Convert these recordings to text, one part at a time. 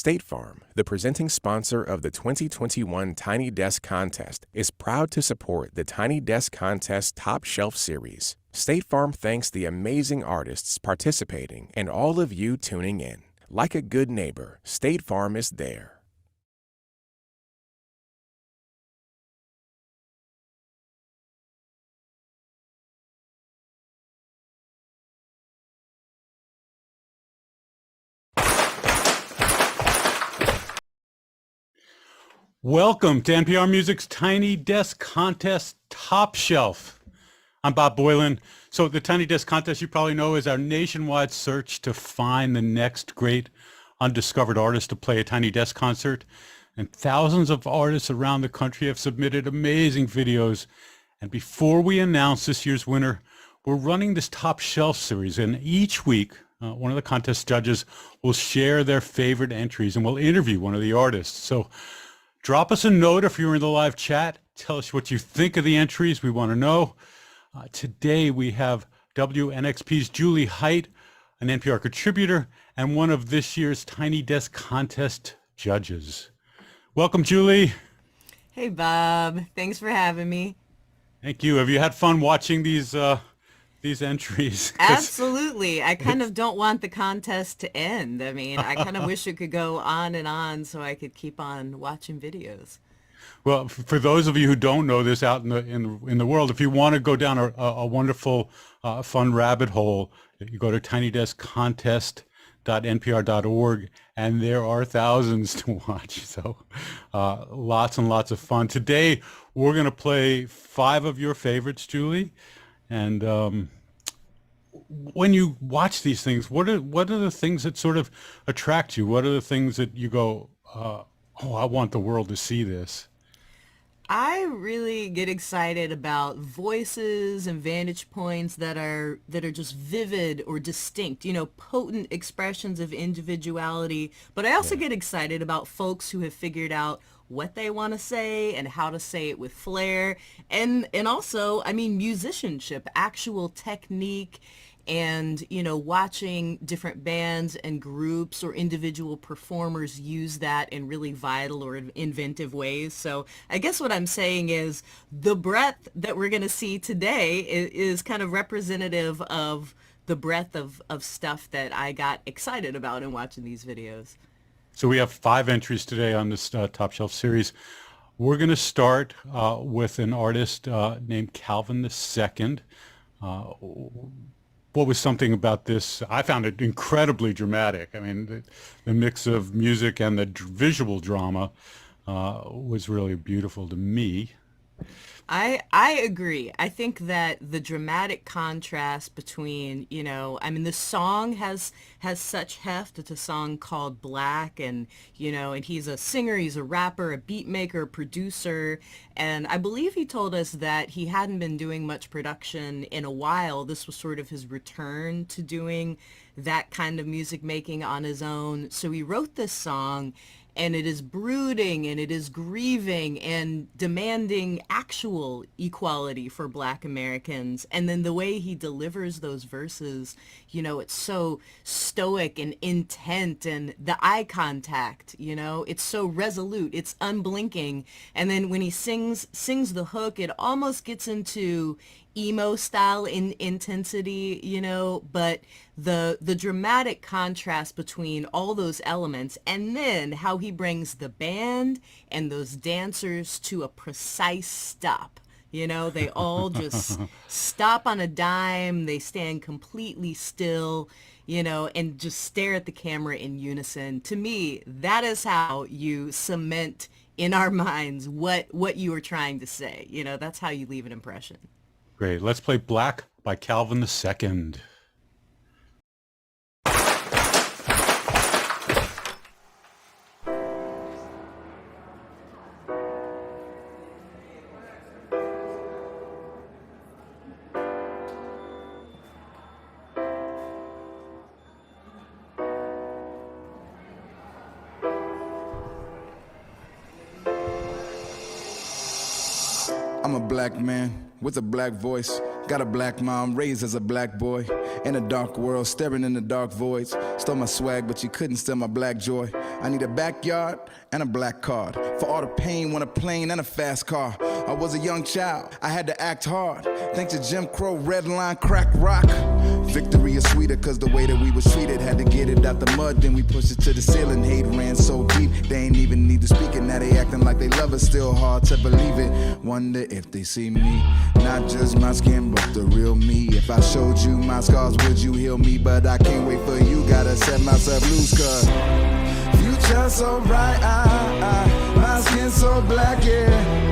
State Farm, the presenting sponsor of the 2021 Tiny Desk Contest, is proud to support the Tiny Desk Contest Top Shelf Series. State Farm thanks the amazing artists participating and all of you tuning in. Like a good neighbor, State Farm is there. Welcome to NPR Music's Tiny Desk Contest Top Shelf. I'm Bob Boilen. So the Tiny Desk Contest, you probably know, is our nationwide search to find the next great undiscovered artist to play a Tiny Desk concert. And thousands of artists around the country have submitted amazing videos. And before we announce this year's winner, we're running this Top Shelf series. And each week, one of the contest judges will share their favorite entries and we'll interview one of the artists. So drop us a note if you're in the live chat. Tell us what you think of the entries. We want to know. Today we have WNXP's Julie Hight, an NPR contributor, and one of this year's Tiny Desk Contest judges. Welcome, Julie. Hey, Bob. Thanks for having me. Thank you. Have you had fun watching these entries? Absolutely. I kind of don't want the contest to end. I mean, I kind of wish it could go on and on so I could keep on watching videos. Well, for those of you who don't know this out in the world, if you want to go down a wonderful, fun rabbit hole, you go to tinydeskcontest.npr.org, and there are thousands to watch. So lots and lots of fun. Today, we're going to play 5 of your favorites, Julie. And when you watch these things, what are the things that sort of attract you? What are the things that you go, oh, I want the world to see this? I really get excited about voices and vantage points that are just vivid or distinct, potent expressions of individuality. But I also get excited about folks who have figured out what they want to say and how to say it with flair. And also, I mean, musicianship, actual technique, and, watching different bands and groups or individual performers use that in really vital or inventive ways. So I guess what I'm saying is the breadth that we're going to see today is kind of representative of the breadth of stuff that I got excited about in watching these videos. So we have 5 entries today on this Top Shelf series. We're going to start with an artist named Calvin II. What was something about this? I found it incredibly dramatic. I mean, the mix of music and the visual drama was really beautiful to me. I agree. I think that the dramatic contrast between, the song has such heft. It's a song called Black, and he's a singer, he's a rapper, a beat maker, a producer, and I believe he told us that he hadn't been doing much production in a while. This was sort of his return to doing that kind of music making on his own. So he wrote this song, and it is brooding and it is grieving and demanding actual equality for Black Americans. And then the way he delivers those verses, it's so stoic and intent, and the eye contact, it's so resolute, it's unblinking. And then when he sings the hook, it almost gets into emo style in intensity, but the dramatic contrast between all those elements, and then how he brings the band and those dancers to a precise stop. They all just stop on a dime, they stand completely still, and just stare at the camera in unison. To me, that is how you cement in our minds what you are trying to say. That's how you leave an impression. Great. Let's play Black by Calvin II. I'm a black man with a black voice, Got a black mom, raised as a black boy. In a dark world, staring in the dark voids. Stole my swag, but you couldn't steal my black joy. I need a backyard and a black card. For all the pain, want a plane and a fast car. I was a young child, I had to act hard. Thanks to Jim Crow, red line, crack rock. Victory is sweeter cause the way that we was treated. Had to get it out the mud, then we pushed it to the ceiling. Hate ran so deep, they ain't even need to speak it. Now they acting like they love us, still hard to believe it. Wonder if they see me, not just my skin, but the real me. If I showed you my scars, would you heal me? But I can't wait for you, gotta set myself loose cause future so bright, my skin so black, yeah.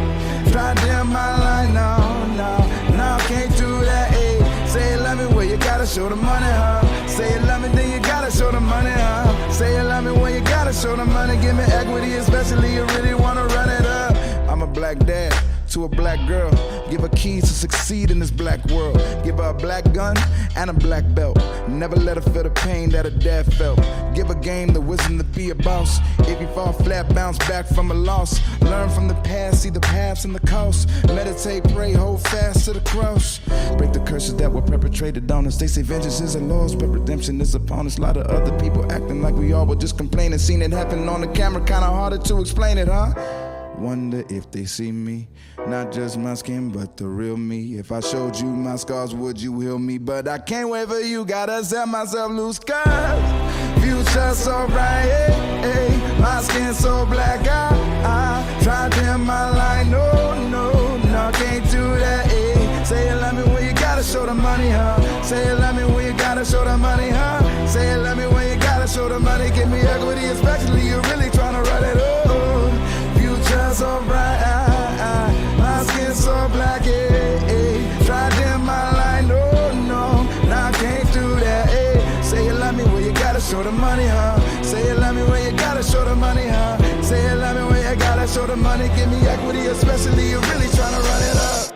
Try dim my light, no, can't do that, ayy. Say you love me, well you gotta show the money, huh? Say you love me, then you gotta show the money, huh? Say you love me, well you gotta show the money. Give me equity, especially you really wanna run it up. I'm a black dad to a black girl. Give her keys to succeed in this black world. Give her a black gun and a black belt. Never let her feel the pain that her dad felt. Give her game the wisdom to be a boss. If you fall flat, bounce back from a loss. Learn from the past, see the paths and the coast. Meditate, pray, hold fast to the cross. Break the curses that were perpetrated on us. They say vengeance is a loss, but redemption is upon us. A lot of other people acting like we all were just complaining. Seen it happen on the camera, kinda harder to explain it, huh? Wonder if they see me, not just my skin, but the real me. If I showed you my scars, would you heal me? But I can't wait for you, gotta set myself loose, cause future so bright, my skin so black, I try to dim my light, no, can't do that, Say you love me when you gotta show the money, huh? Say you love me when you gotta show the money, huh? Say you love me when you gotta show the money. Give me equity, especially you really tryna run it up. So bright, my skin so black, Try dim my light, no, I can't do that, Say you love me, well you gotta show the money, huh? Say you love me, well you gotta show the money, huh? Say you love me, well you gotta show the money. Give me equity, especially you really tryna run it up.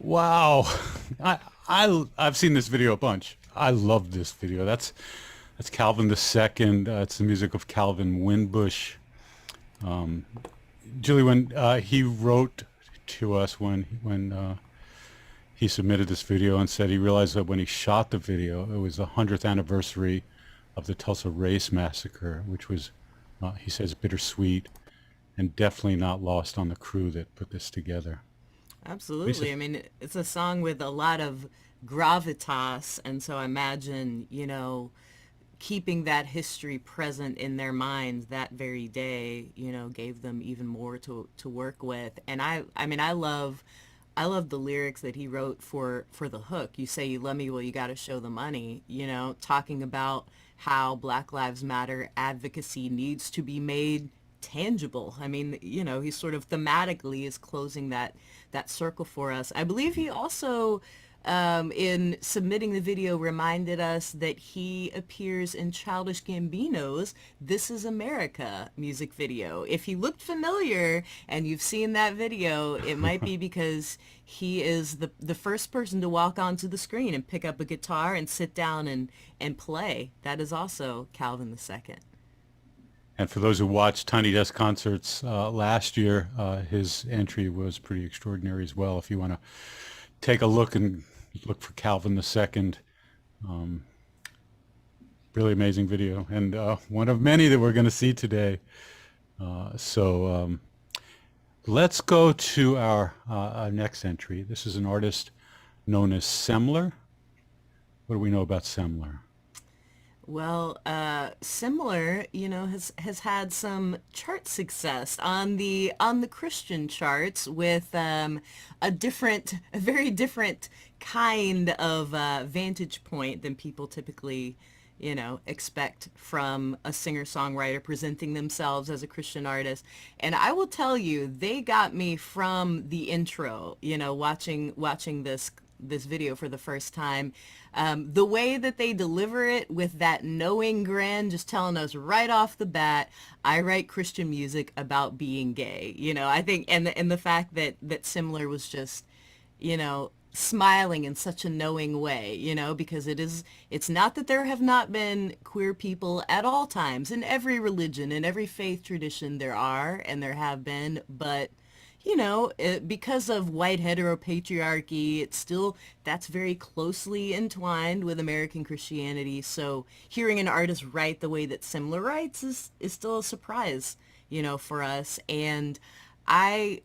Wow, I've seen this video a bunch. I love this video. That's Calvin II. It's the music of Calvin Winbush. Julie, when he wrote to us when he submitted this video and said he realized that when he shot the video, it was the 100th anniversary of the Tulsa Race Massacre, which was, he says, bittersweet and definitely not lost on the crew that put this together. Absolutely. I mean, it's a song with a lot of gravitas, and so I imagine, keeping that history present in their minds that very day, gave them even more to work with. And I mean, I love the lyrics that he wrote for the hook. You say you love me, well, you got to show the money, talking about how Black Lives Matter advocacy needs to be made tangible. I mean, he sort of thematically is closing that circle for us. I believe he also, in submitting the video, reminded us that he appears in Childish Gambino's "This Is America" music video. If he looked familiar and you've seen that video, it might be because he is the first person to walk onto the screen and pick up a guitar and sit down and play. That is also Calvin II. And for those who watched Tiny Desk concerts last year, his entry was pretty extraordinary as well. If you want to take a look and look for Calvin II, really amazing video, and one of many that we're going to see today. So let's go to our next entry. This is an artist known as Semler. What do we know about Semler? Well, Semler, has had some chart success on the Christian charts with a very different kind of vantage point than people typically expect from a singer-songwriter presenting themselves as a Christian artist. And I will tell you, they got me from the intro, watching this video for the first time. The way that they deliver it with that knowing grin, just telling us right off the bat, I write Christian music about being gay. I think, and the fact that Semler was just, smiling in such a knowing way, because it's not that there have not been queer people at all times. In every religion, in every faith tradition there are, and there have been, but because of white heteropatriarchy, that's very closely entwined with American Christianity. So hearing an artist write the way that Semler writes is still a surprise, for us. And I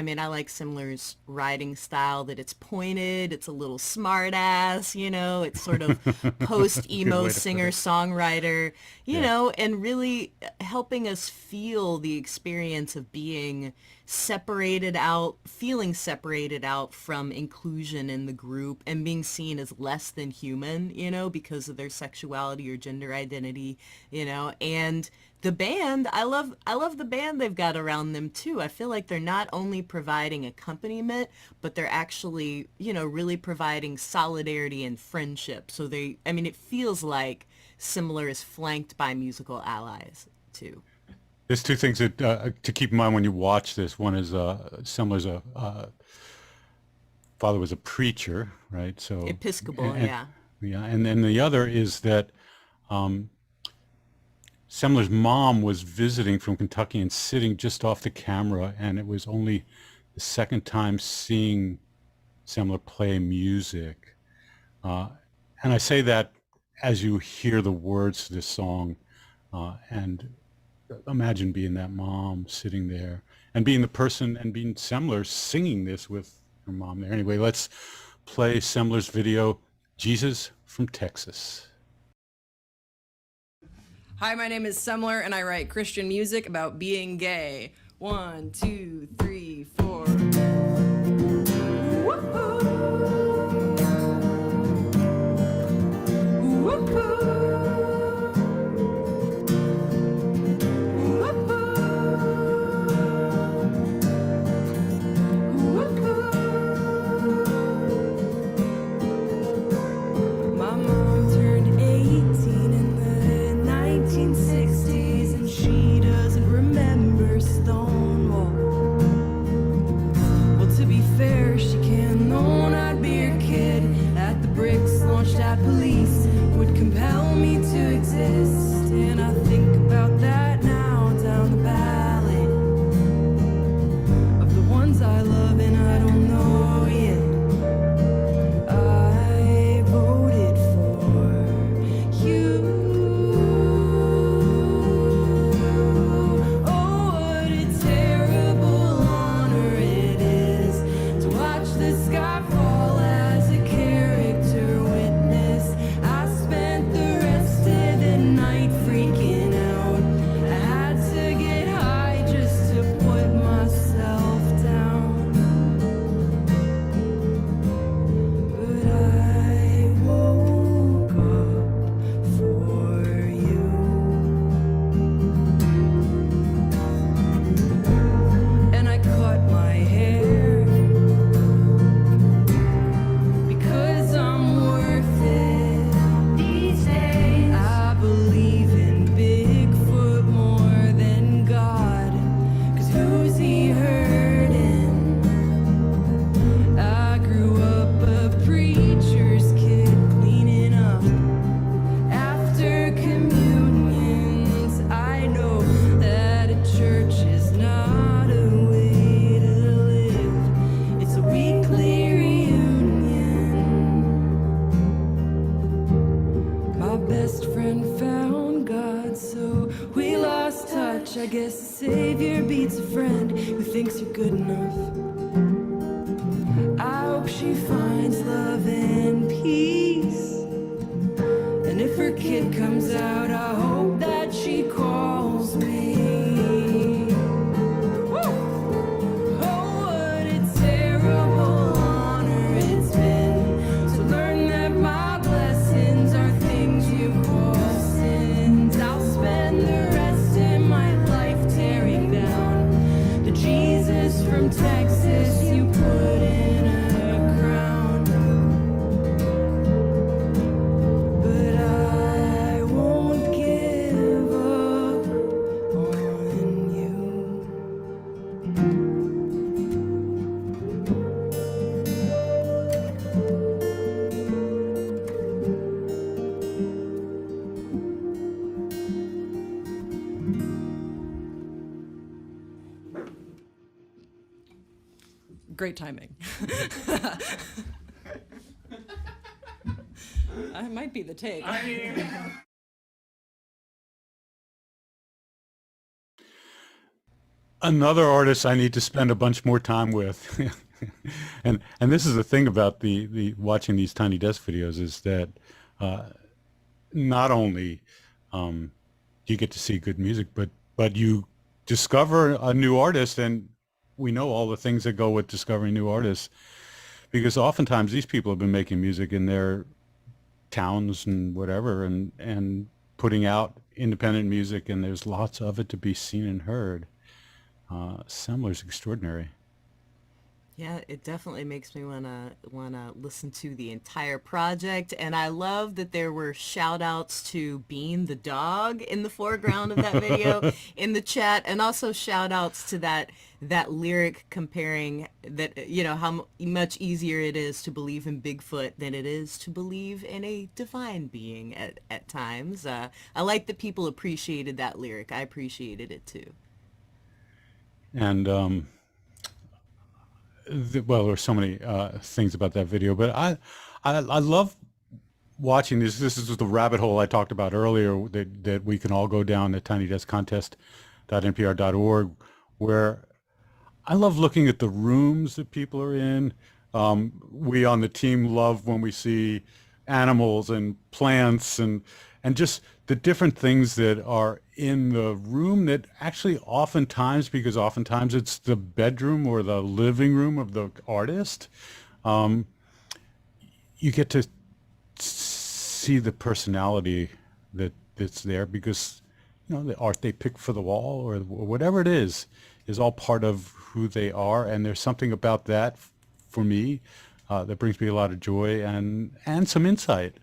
mean, I like Semler's writing style, that it's pointed, it's a little smart ass, it's sort of post-emo singer-songwriter, and really helping us feel the experience of being feeling separated out from inclusion in the group and being seen as less than human, because of their sexuality or gender identity, and the band, I love the band they've got around them too. I feel like they're not only providing accompaniment, but they're actually, really providing solidarity and friendship. So it feels like Semler is flanked by musical allies too. There's two things that to keep in mind when you watch this. One is Semler's father was a preacher, right? So Episcopal, yeah. And then the other is that Semler's mom was visiting from Kentucky and sitting just off the camera, and it was only the second time seeing Semler play music. And I say that as you hear the words to this song, and imagine being that mom sitting there and being the person and being Semler singing this with her mom there. Anyway, let's play Semler's video, Jesus from Texas. Hi, my name is Semler, and I write Christian music about being gay. 1, 2, 3, 4. Woo-hoo! Woo-hoo! Police would compel me to exist, and I think about that now down the valley of the ones I love and I don't know yet. I voted for you. Oh, what a terrible honor it is to watch the sky fall as a character witness. I spent the rest of the night freaking out. I had to get high just to put myself down. But I woke up for you. And I cut my hair because I'm worth it. These days I believe in Bigfoot more than God, 'cause who's he hurting? I grew up a preacher's kid, cleaning up after communions. I know that a church is not a way to live. It's a weekly reunion. My best friend found God, so we lost touch. I guess a savior beats a friend who thinks you're good enough. I hope she finds love and peace. And if her kid comes out, I hope that she calls me. Woo! Oh, what a terrible honor it's been to learn that my blessings are things you call from Texas, you put in a crown. But I won't give up on you. Great timing. I might be the take. Another artist I need to spend a bunch more time with. and this is the thing about the watching these Tiny Desk videos is that not only you get to see good music, but you discover a new artist, and we know all the things that go with discovering new artists, because oftentimes these people have been making music in their towns and whatever, and putting out independent music, and there's lots of it to be seen and heard. Semler's extraordinary. Yeah, it definitely makes me wanna listen to the entire project, and I love that there were shout outs to Bean the dog in the foreground of that video in the chat, and also shout outs to that lyric comparing that, you know, how much easier it is to believe in Bigfoot than it is to believe in a divine being at times. I like that people appreciated that lyric. I appreciated it too. And well, there's so many things about that video, but I love watching this. This is the rabbit hole I talked about earlier that we can all go down at tinydeskcontest.npr.org, where I love looking at the rooms that people are in. We on the team love when we see animals and plants and just the different things that are in the room that actually oftentimes, because oftentimes it's the bedroom or the living room of the artist, you get to see the personality that's there, because, you know, the art they pick for the wall or whatever it is all part of who they are. And there's something about that for me that brings me a lot of joy and some insight.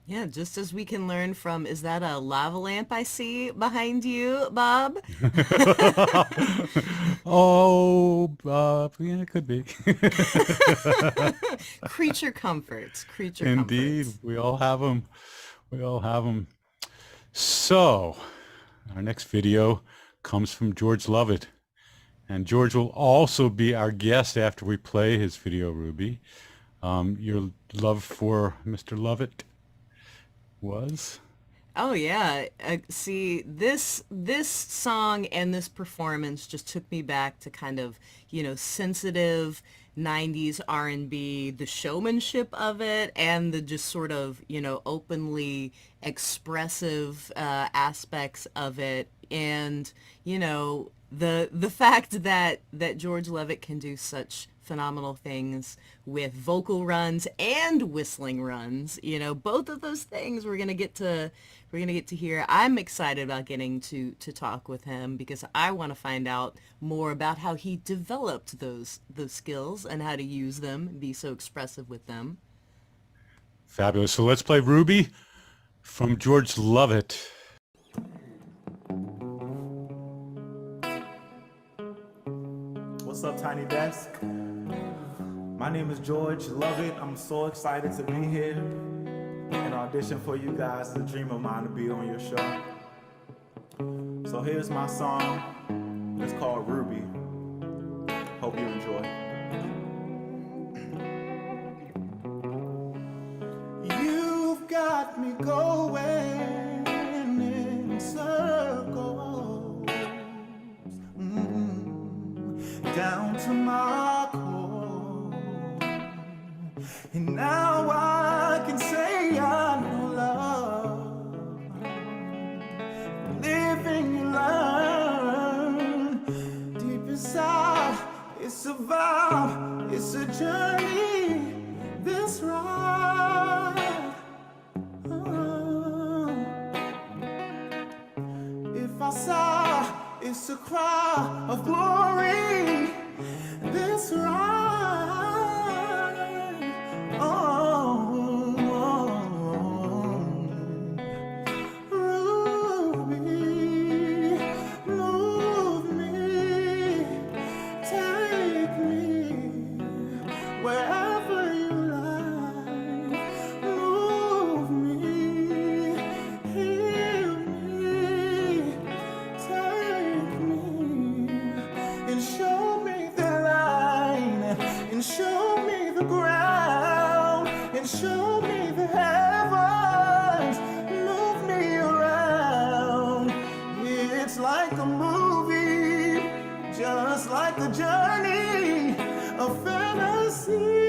Yeah, just as we can learn from, is that a lava lamp I see behind you, Bob? Oh, yeah, it could be. Creature comforts, creature Indeed, comforts. we all have them. We all have them. So, our next video comes from George Lovett. And George will also be our guest after we play his video, Ruby. Your love for Mr. Lovett was? Oh yeah, see, this song and this performance just took me back to kind of, you know, sensitive 90s R&B, the showmanship of it, and the just sort of, you know, openly expressive aspects of it, and, you know, the fact that George Lovett can do such phenomenal things with vocal runs and whistling runs. You know, both of those things we're gonna get to hear. I'm excited about getting to talk with him, because I want to find out more about how he developed those skills and how to use them, be so expressive with them. Fabulous. So let's play Ruby from George Lovett. What's up, Tiny Desk? My name is George Lovett. I'm so excited to be here and audition for you guys. It's a dream of mine to be on your show. So here's my song. It's called Ruby. Hope you enjoy. You've got me going in circles, down to my core, and now I can say I know love. Living you learn deep inside. It's a vow, it's a journey, this ride. If I sigh, it's a cry of glory. this right. Oh, Ruby, move me, take me wherever you like. Move me, heal me, take me, and show me the line, and show me the ground, and show me the heavens. Move me around. It's like a movie, just like a journey, a fantasy.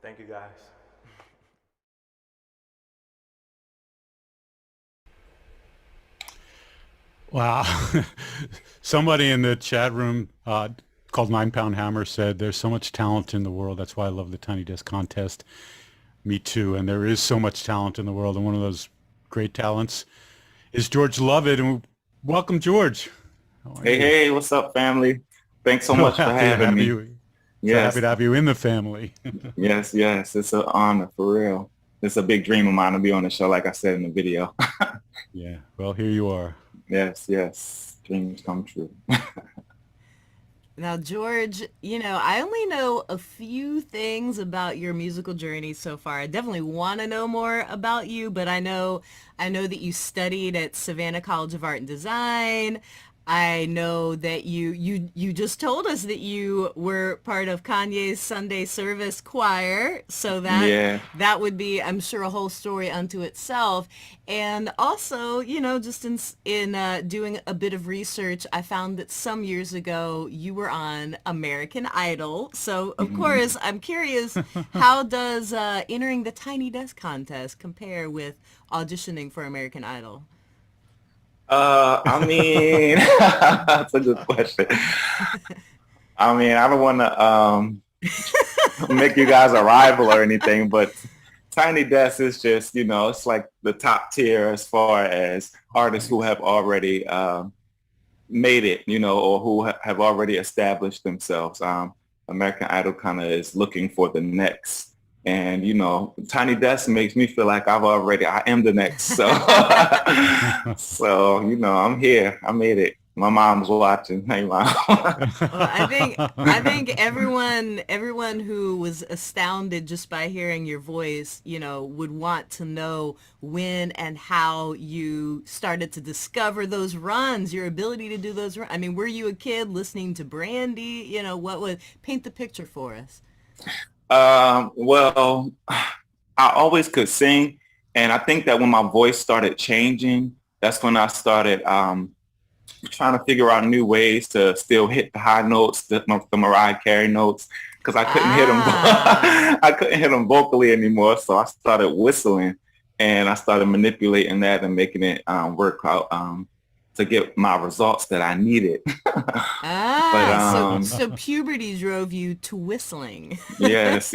Thank you, guys. Wow. Somebody in the chat room called 9 Pound Hammer said there's so much talent in the world. That's why I love the Tiny Desk Contest. Me too. And there is so much talent in the world. And one of those great talents is George Lovett. And welcome, George. Hey, what's up, family? Thanks so much for having me. So happy to have you in the family. Yes. It's an honor, for real. It's a big dream of mine to be on the show, like I said in the video. Yeah. Well, here you are. Yes. Dreams come true. Now, George, I only know a few things about your musical journey so far. I definitely want to know more about you, but I know that you studied at Savannah College of Art and Design. I know that you just told us that you were part of Kanye's Sunday service choir, so Yeah. that would be, I'm sure, a whole story unto itself. And also, just in doing a bit of research, I found that some years ago you were on American Idol. So of course, I'm curious, how does entering the Tiny Desk contest compare with auditioning for American Idol? I mean, that's a good question. I mean, I don't want to make you guys a rival or anything, but Tiny Desk is just, it's like the top tier as far as artists who have already made it, or who have already established themselves. American Idol kind of is looking for the next. And, Tiny Desk makes me feel like I am the next. So, so, I'm here. I made it. My mom's watching. Hey, Mom. Well, I think everyone who was astounded just by hearing your voice, would want to know when and how you started to discover those runs, your ability to do those runs. I mean, were you a kid listening to Brandy? What would paint the picture for us? Well, I always could sing, and I think that when my voice started changing, that's when I started trying to figure out new ways to still hit the high notes, the Mariah Carey notes, because I couldn't hit them. I couldn't hit them vocally anymore, so I started whistling, and I started manipulating that and making it work out to get my results that I needed. So puberty drove you to whistling. Yes.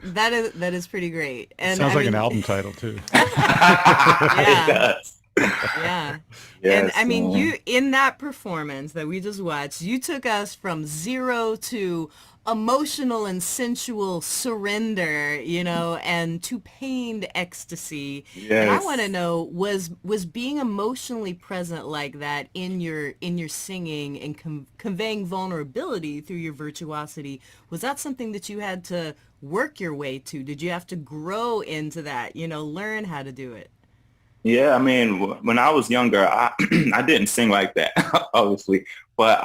That is pretty great. And Sounds like an album title too. Yeah. It does. Yeah. Yes, And I mean, you, in that performance that we just watched, you took us from zero to emotional and sensual surrender, and to pained ecstasy. Yes. And I want to know, was being emotionally present like that in your singing and conveying vulnerability through your virtuosity, was that something that you had to work your way to? Did you have to grow into that, learn how to do it? Yeah, I mean, when I was younger, I didn't sing like that, obviously, but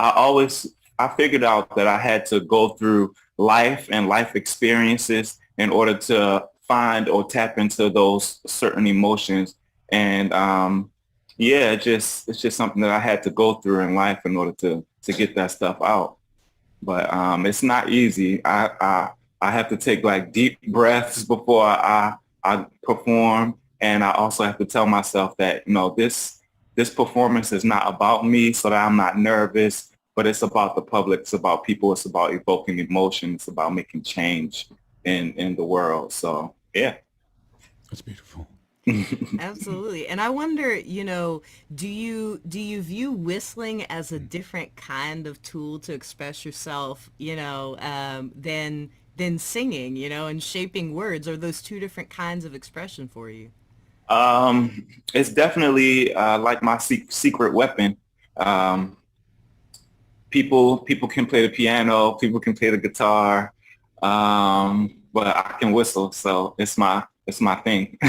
I figured out that I had to go through life and life experiences in order to find or tap into those certain emotions. And it's just something that I had to go through in life in order to get that stuff out. But it's not easy. I have to take like deep breaths before I perform. And I also have to tell myself that, this performance is not about me, so that I'm not nervous, but it's about the public. It's about people. It's about evoking emotion. It's about making change in the world. So, yeah. That's beautiful. Absolutely. And I wonder, do you view whistling as a different kind of tool to express yourself, than singing, and shaping words? Are those two different kinds of expression for you? It's definitely like my secret weapon. People can play the piano, people can play the guitar, but I can whistle, so it's my thing.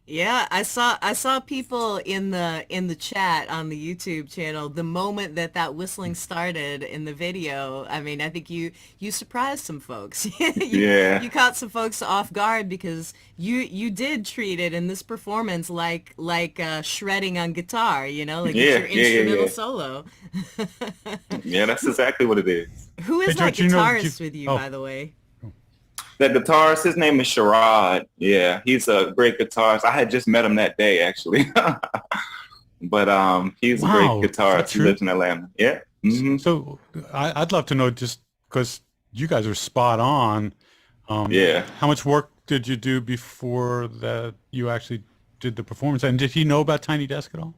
Yeah, I saw people in the chat on the YouTube channel the moment that whistling started in the video. I mean, I think you surprised some folks. You caught some folks off guard because you did treat it in this performance like shredding on guitar, it's your instrumental solo. Yeah, that's exactly what it is. Who is that guitarist with you, by the way? The guitarist, his name is Sherrod. Yeah, he's a great guitarist. I had just met him that day, actually. But he's a great guitarist. He lives in Atlanta. Yeah. Mm-hmm. So I'd love to know, just because you guys are spot on. How much work did you do before that you actually did the performance? And did he know about Tiny Desk at all?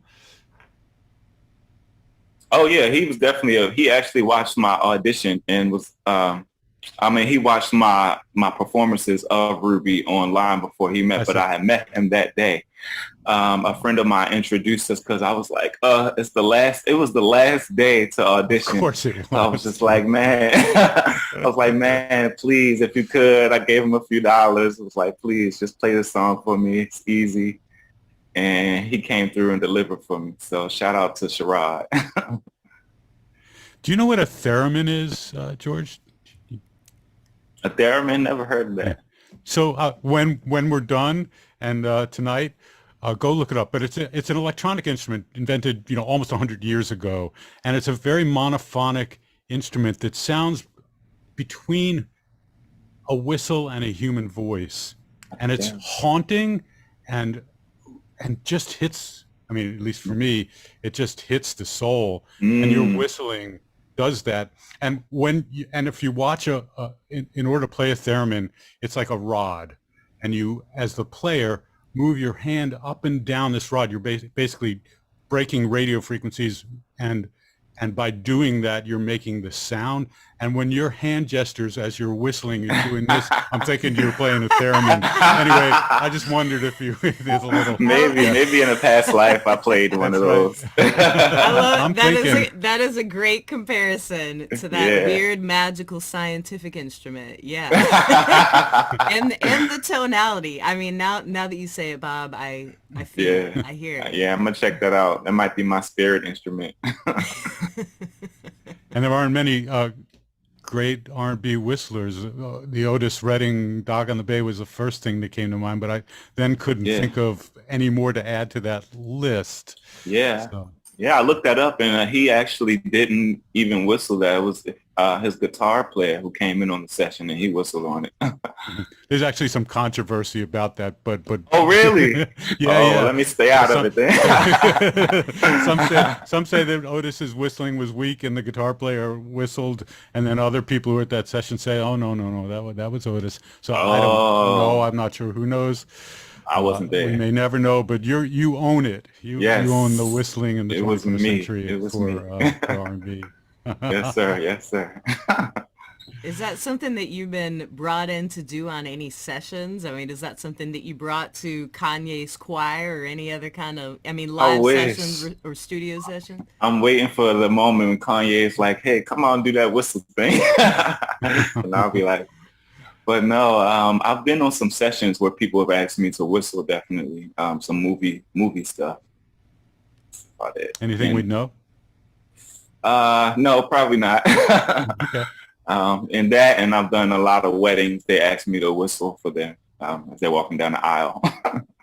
Oh, yeah. He was definitely he actually watched my audition and was he watched my performances of Ruby online before he met, but I had met him that day. A friend of mine introduced us because I was like, it was the last day to audition. Of course it was. So I was just like, man, please, if you could. I gave him a few dollars. I was like, please, just play this song for me. It's easy. and he came through and delivered for me. So shout out to Sherrod. Do you know what a theremin is, George? A theremin? Never heard of that. So when we're done and tonight, go look it up. But it's an electronic instrument invented, almost 100 years ago, and it's a very monophonic instrument that sounds between a whistle and a human voice, and it's haunting and just hits. I mean, at least for me, it just hits the soul, and your whistling does that. And if you watch in order to play a theremin, it's like a rod, and you, as the player, move your hand up and down this rod. You're basically breaking radio frequencies, and by doing that, you're making the sound. And when your hand gestures as you're whistling, you're doing this. I'm thinking you're playing a theremin. Anyway, I just wondered if there's a little. Maybe in a past life I played one of those. I love that is a great comparison to that weird magical scientific instrument. Yeah. and the tonality. I mean, now that you say it, Bob, I feel it. I hear it. Yeah, I'm gonna check that out. That might be my spirit instrument. And there aren't many great R&B whistlers. The Otis Redding Dog on the Bay was the first thing that came to mind, but I then couldn't think of any more to add to that list. Yeah. So. Yeah, I looked that up, and he actually didn't even whistle that. It was his guitar player who came in on the session, and he whistled on it. There's actually some controversy about that, but oh, really? yeah. Let me stay out of it then. some say that Otis's whistling was weak, and the guitar player whistled, and then other people who were at that session say, "Oh no, that was Otis." So I don't know. I'm not sure. Who knows? I wasn't there. We may never know, but you own it. You own the whistling in the 21st century for R&B. Yes, sir. Yes, sir. Is that something that you've been brought in to do on any sessions? I mean, is that something that you brought to Kanye's choir or any other kind of, live sessions or studio sessions? I'm waiting for the moment when Kanye's like, "Hey, come on, do that whistle thing." And I'll be like, but no, I've been on some sessions where people have asked me to whistle, definitely. Some movie stuff. That's about it. Anything we'd know? No, probably not. Okay. And I've done a lot of weddings. They ask me to whistle for them as they're walking down the aisle.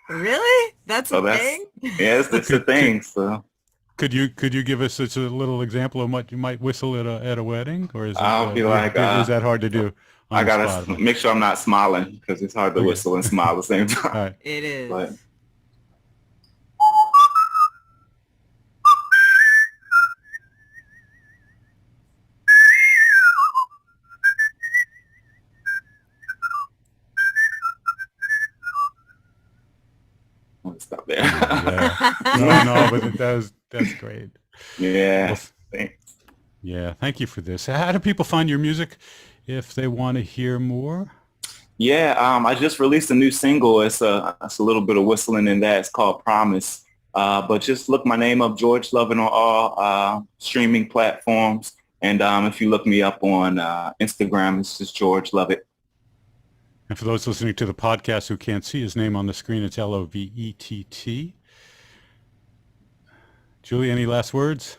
Really? That's a thing? Yes, it's a thing. So. Could you give us such a little example of what you might whistle at a wedding, or is I'll be like, is that hard to do? I gotta make sure I'm not smiling because it's hard to whistle and smile at the same time. All right. It is. But, stop there. No, but that's great. Yeah. Well, thanks. Yeah, thank you for this. How do people find your music if they want to hear more? Yeah, I just released a new single. It's a little bit of whistling in that. It's called Promise. But just look my name up, George Lovett, on all streaming platforms. And if you look me up on Instagram, it's just George Lovett. And for those listening to the podcast who can't see his name on the screen, it's Lovett. Julie, any last words?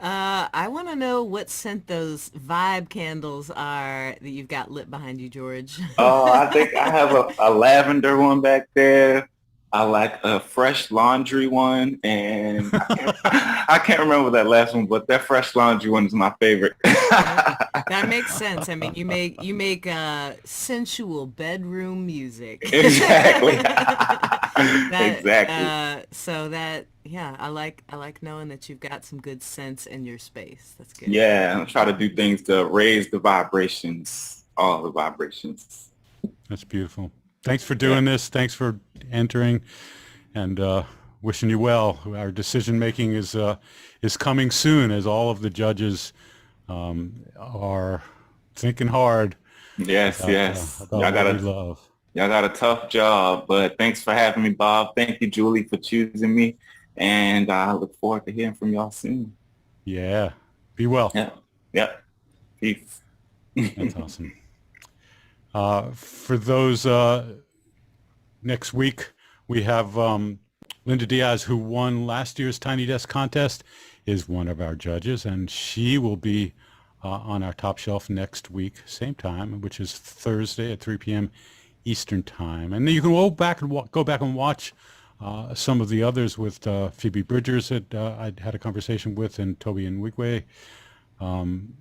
I want to know what scent those vibe candles are that you've got lit behind you, George. Oh, I think I have a lavender one back there. I like a fresh laundry one, and I can't remember that last one, but that fresh laundry one is my favorite. That makes sense. I mean, you make sensual bedroom music. Exactly. Exactly. So that, yeah, I like knowing that you've got some good sense in your space. That's good. Yeah, I try to do things to raise the vibrations, all the vibrations. That's beautiful. Thanks for doing this. Thanks for entering, and wishing you well. Our decision making is coming soon, as all of the judges are thinking hard. Yes, about what we love. Y'all got a tough job, but thanks for having me, Bob. Thank you, Julie, for choosing me, and I look forward to hearing from y'all soon. Yeah. Be well. Yeah. Peace. That's awesome. For those next week, we have Linda Diaz, who won last year's Tiny Desk contest, is one of our judges, and she will be on our top shelf next week, same time, which is Thursday at 3 p.m. Eastern time. And then you can go back and watch some of the others with Phoebe Bridgers that I had a conversation with, and Toby and Wigwe. And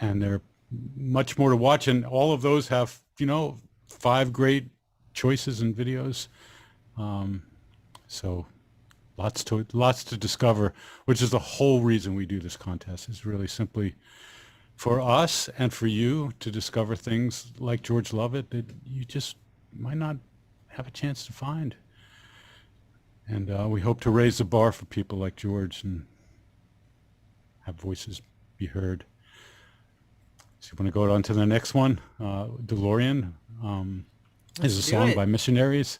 there are much more to watch, and all of those have, 5 great choices and videos. So lots to discover, which is the whole reason we do this contest, is really simply for us and for you to discover things like George Lovett that you just might not have a chance to find. And we hope to raise the bar for people like George and have voices be heard. So you want to go on to the next one? Delorean is a song by Missionaries.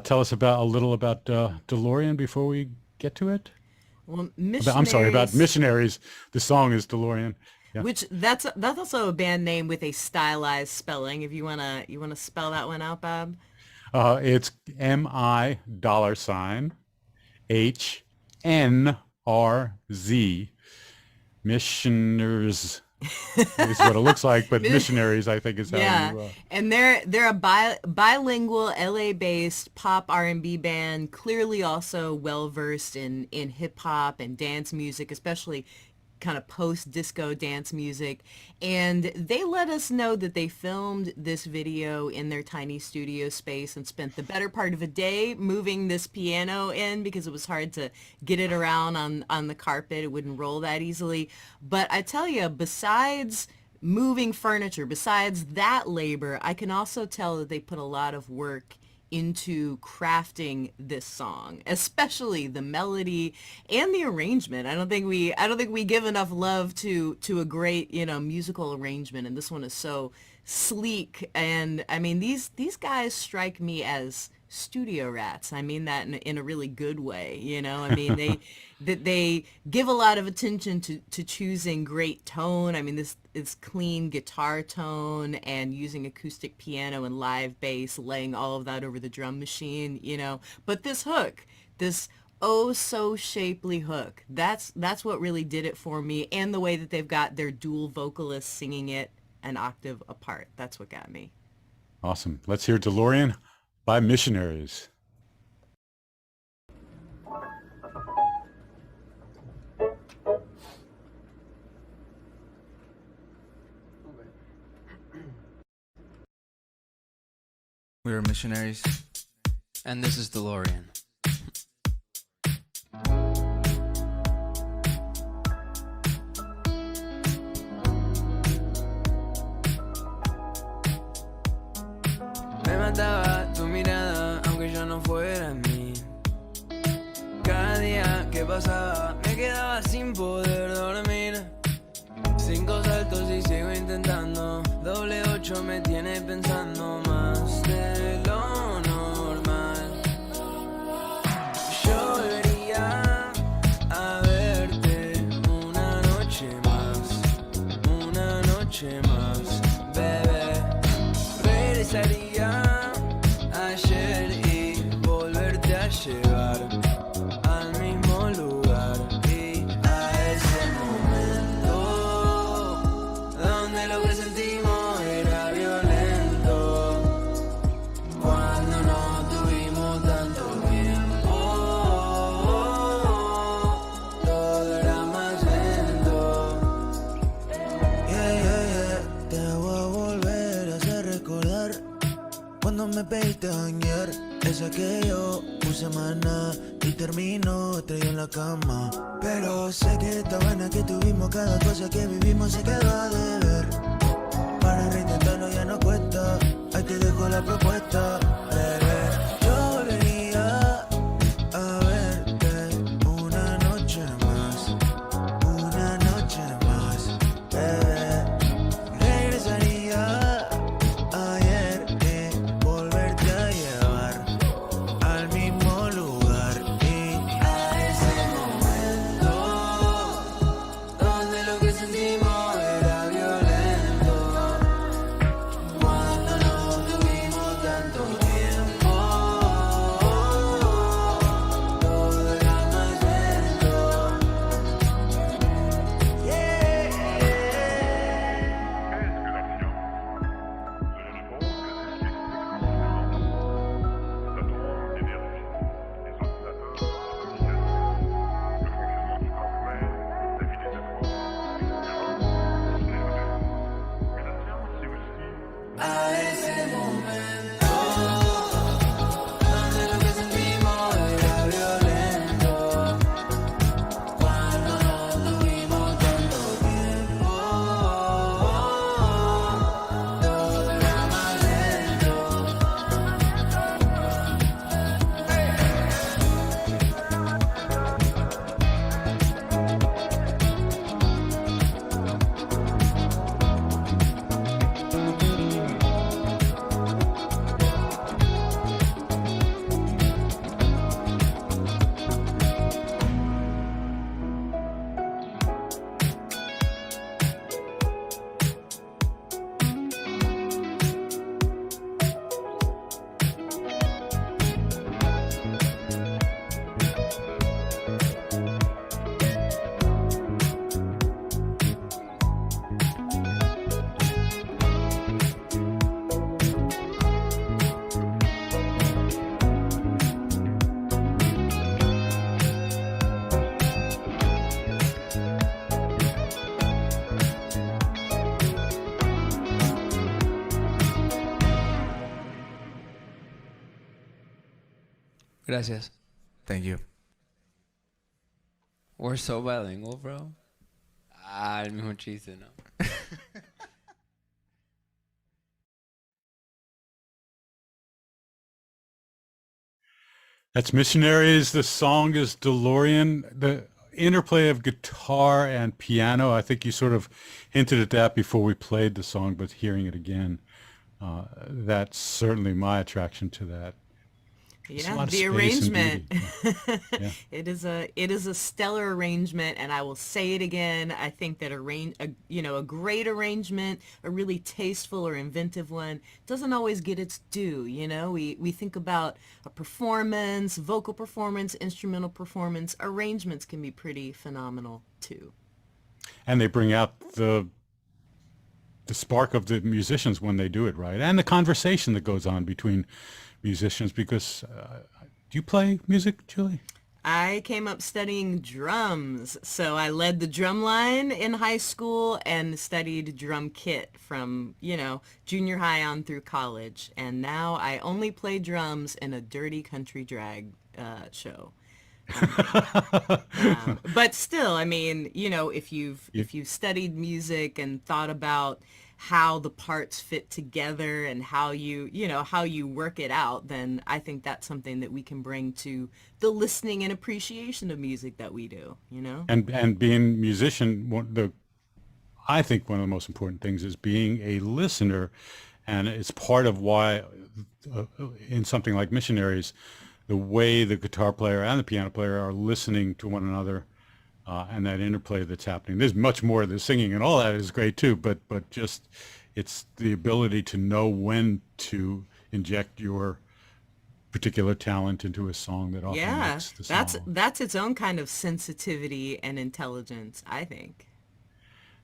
Tell us a little about Delorean before we get to it. Well, I'm sorry, about Missionaries. The song is Delorean. Yeah. Which that's also a band name with a stylized spelling. If you wanna spell that one out, Bob. It's MI HNRZ. Missioners is what it looks like, but Missionaries, I think, is how you... And they're a bilingual LA-based pop R&B band, clearly also well-versed in hip-hop and dance music, especially kind of post-disco dance music. And they let us know that they filmed this video in their tiny studio space and spent the better part of a day moving this piano in because it was hard to get it around on the carpet. It wouldn't roll that easily. But I tell you, besides moving furniture, besides that labor, I can also tell that they put a lot of work into crafting this song, especially the melody and the arrangement. I don't think we give enough love to a great, musical arrangement, and this one is so sleek. And I mean, these guys strike me as studio rats. I mean that in a really good way, I mean, they give a lot of attention to choosing great tone. I mean, this is clean guitar tone and using acoustic piano and live bass, laying all of that over the drum machine, But this hook, this oh so shapely hook, that's what really did it for me. And the way that they've got their dual vocalists singing it an octave apart. That's what got me. Awesome. Let's hear Delorean by Missionaries. We are Missionaries, and this is Delorean. Me mataba tu mirada, aunque ya no fuera en mí. Cada día que pasaba me quedaba sin poder dormir. 5 saltos y sigo intentando. Doble 8 me tiene pensando más de lo normal. Yo volvería a verte una noche más, bebé. Regresaría ayer y volverte a llevar al mismo lugar y a ese momento donde lo que sentimos era violento, cuando no tuvimos tanto tiempo, todo era más lento. Te voy a volver a hacer recordar cuando me pediste bañar, esa que yo puse maná y terminó estrellado en la cama. Pero sé que esta vaina que tuvimos, cada cosa que vivimos se quedó a deber. Para reintentarlo ya no cuesta, ahí te dejo la propuesta, bebé. Yo volvería a verte una noche más, bebé. Regresaría ayer y volverte a llevar al mismo lugar y A ese momento donde lo que sentimos era violento. Gracias. Thank you. We're so bilingual, bro. Ah, el mismo chiste, ¿no? That's Missionaries. The song is Delorean. The interplay of guitar and piano, I think you sort of hinted at that before we played the song, but hearing it again, that's certainly my attraction to that. Yeah, the arrangement. Yeah. It is a stellar arrangement, and I will say it again. I think that a great arrangement, a really tasteful or inventive one, doesn't always get its due. We think about a performance, vocal performance, instrumental performance. Arrangements can be pretty phenomenal too. And they bring out the spark of the musicians when they do it right, and the conversation that goes on between musicians, because do you play music, Julie? I came up studying drums, so I led the drum line in high school and studied drum kit from, junior high on through college. And now I only play drums in a dirty country drag show. But still, I mean, if you've studied music and thought about how the parts fit together and how you work it out, then I think that's something that we can bring to the listening and appreciation of music that we do, And being a musician, I think one of the most important things is being a listener, and it's part of why in something like Missionaries, the way the guitar player and the piano player are listening to one another, and that interplay that's happening. There's much more. The singing and all that is great too, but just it's the ability to know when to inject your particular talent into a song that often makes the song. That's its own kind of sensitivity and intelligence, I think.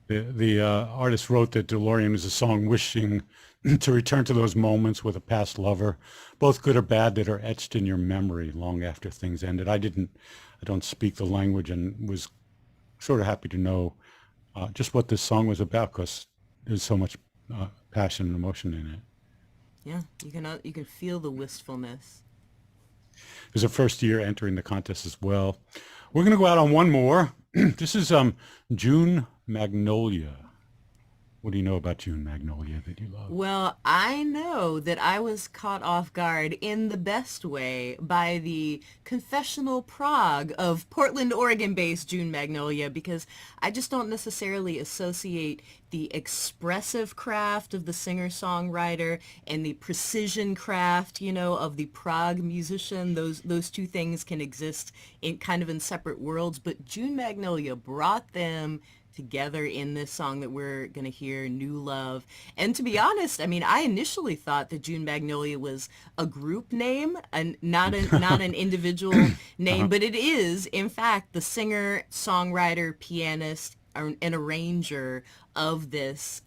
The artist wrote that Delorean is a song wishing to return to those moments with a past lover, both good or bad, that are etched in your memory long after things ended. I don't speak the language, and was sort of happy to know just what this song was about, because there's so much passion and emotion in it. Yeah, you can feel the wistfulness. It was a first year entering the contest as well. We're going to go out on one more. This is June Magnolia. What do you know about June Magnolia that you love? Well, I know that I was caught off guard in the best way by the confessional prog of Portland, Oregon-based June Magnolia, because I just don't necessarily associate the expressive craft of the singer-songwriter and the precision craft, of the prog musician. Those two things can exist in separate worlds, but June Magnolia brought them together in this song that we're going to hear, New Love. And to be honest, I mean, I initially thought that June Magnolia was a group name and not an individual name, but it is, in fact, the singer, songwriter, pianist, and arranger of this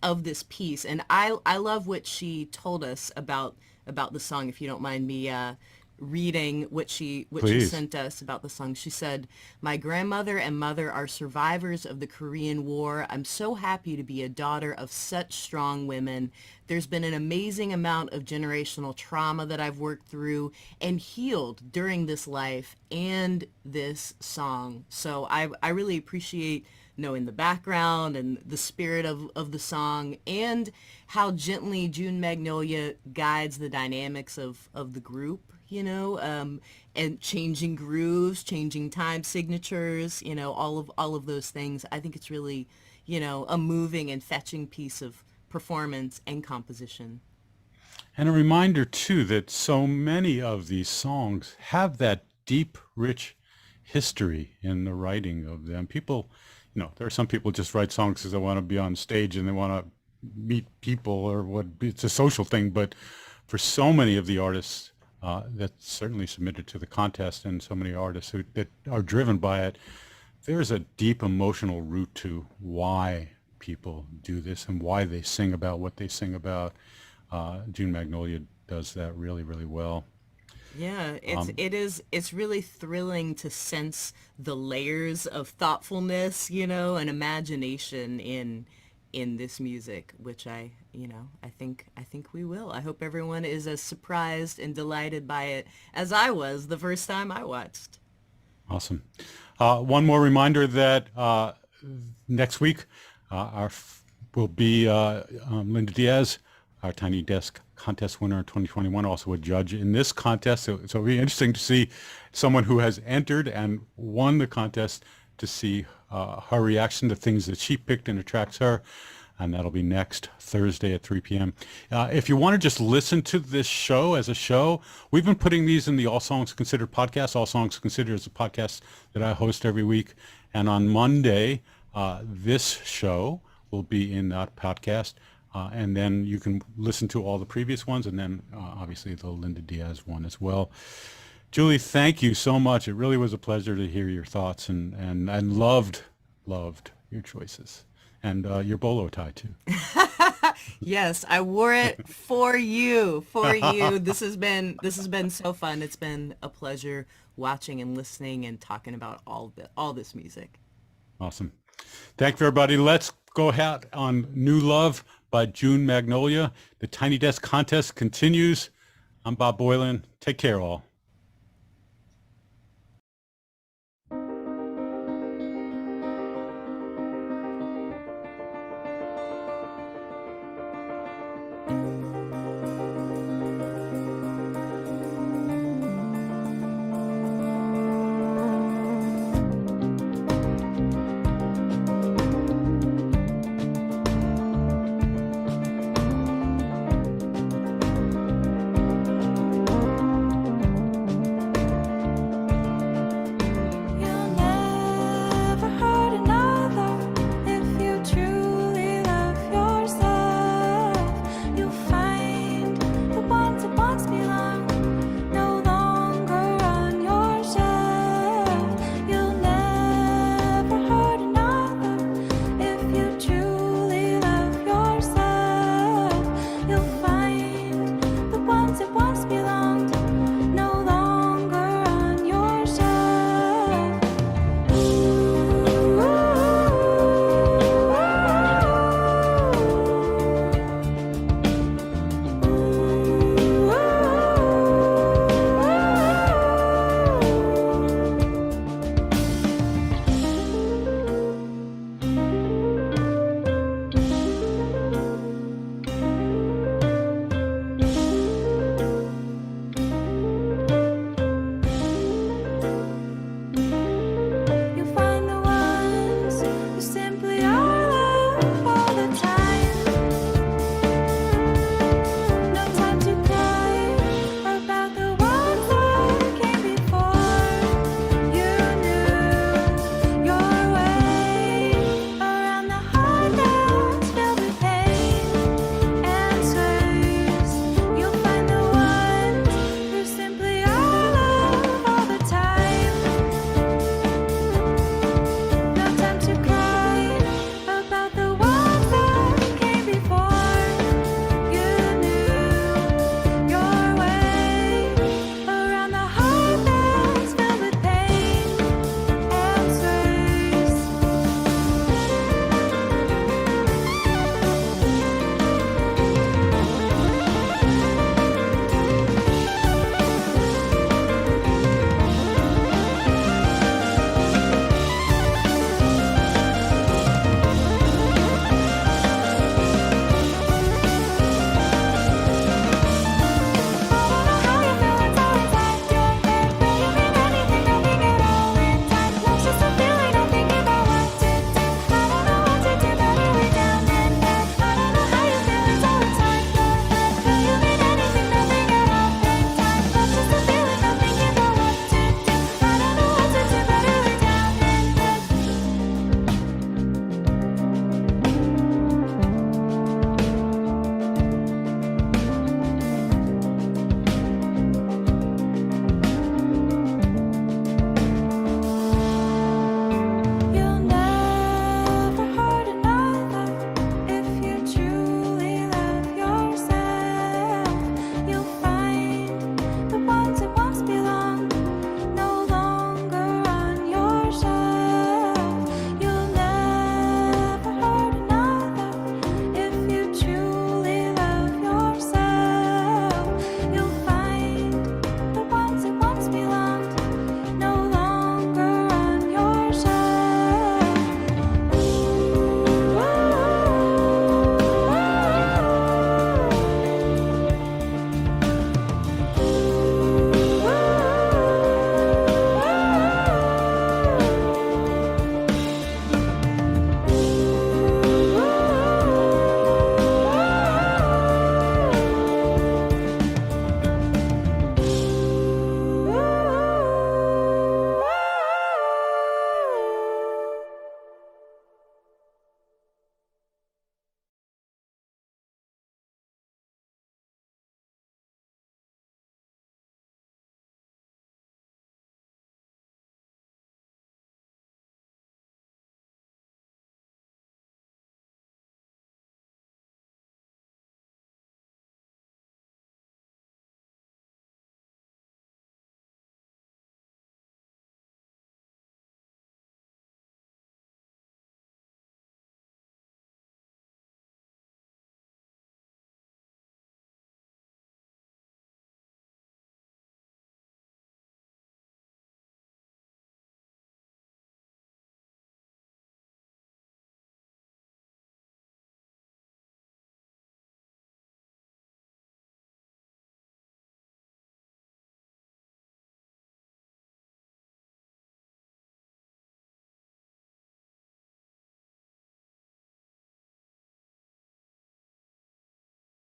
piece. And I love what she told us about the song, if you don't mind me reading what she sent us about the song. She said, "My grandmother and mother are survivors of the Korean War. I'm so happy to be a daughter of such strong women. There's been an amazing amount of generational trauma that I've worked through and healed during this life and this song." So I really appreciate knowing the background and the spirit of the song, and how gently June Magnolia guides the dynamics of the group, and changing grooves, changing time signatures, all of those things. I think it's really, a moving and fetching piece of performance and composition. And a reminder too that so many of these songs have that deep, rich history in the writing of them. People, there are some people just write songs because they want to be on stage and they want to meet people, or it's a social thing. But for so many of the artists that certainly submitted to the contest, and so many artists that are driven by it, there's a deep emotional root to why people do this and why they sing about what they sing about. June Magnolia does that really, really well. Yeah, it's really thrilling to sense the layers of thoughtfulness, and imagination in this music, which I think we will. I hope everyone is as surprised and delighted by it as I was the first time I watched. Awesome. One more reminder that next week will be Linda Diaz, our Tiny Desk Contest winner in 2021, also a judge in this contest. So it'll be interesting to see someone who has entered and won the contest, to see her reaction to things that she picked and attracts her. And that'll be next Thursday at 3 p.m. If you want to just listen to this show as a show, we've been putting these in the All Songs Considered podcast. All Songs Considered is a podcast that I host every week. And on Monday, this show will be in that podcast. And then you can listen to all the previous ones, and then obviously the Linda Diaz one as well. Julie, thank you so much. It really was a pleasure to hear your thoughts, and loved your choices. And your bolo tie too. Yes, I wore it for you. This has been so fun. It's been a pleasure watching and listening and talking about all this music. Awesome. Thank you, everybody. Let's go ahead on New Love by June Magnolia. The Tiny Desk Contest continues. I'm Bob Boilen. Take care, all.